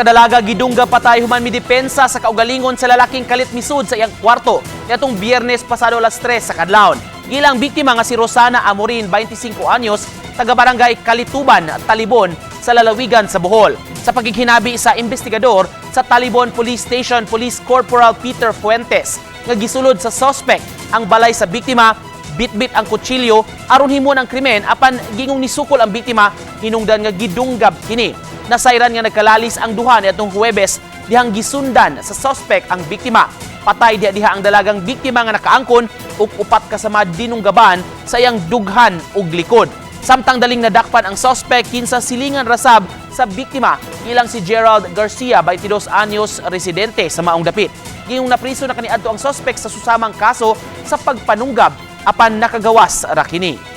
kadalaga gidungga patay human midepensa sa kaugalingon sa lalaking kalit misud sa iyang kwarto nitong Biyernes pasado alas 3 sa kadlawon. Gilang biktima nga si Rosana Amorin, 25 anyos, taga barangay Kalituban, Talibon sa lalawigan sa Bohol. Sa pagighinabi sa investigador sa Talibon Police Station, Police Corporal Peter Fuentes, nga gisulod sa suspect ang balay sa biktima, bitbit ang kutsilyo aron himon ang krimen apan gingong nisukol ang biktima hinungdan nga gidunggab kini. Nasayran nga nagkalalis ang duha niadtong Huwebes dihang gisundan sa suspect ang biktima. Patay diha ang dalagang biktima nga nakaangkon ug upat ka sama dinunggaban sa iyang dughan ug likod. Samtang daling nadakpan ang suspect kinsa silingan rasab sa biktima ilang si Gerald Garcia, 22 anyos, residente sa Maong Dapit. Gingong napriso na kaniadto ang suspect sa susamang kaso sa pagpanunggab apan nakagawas ra kini.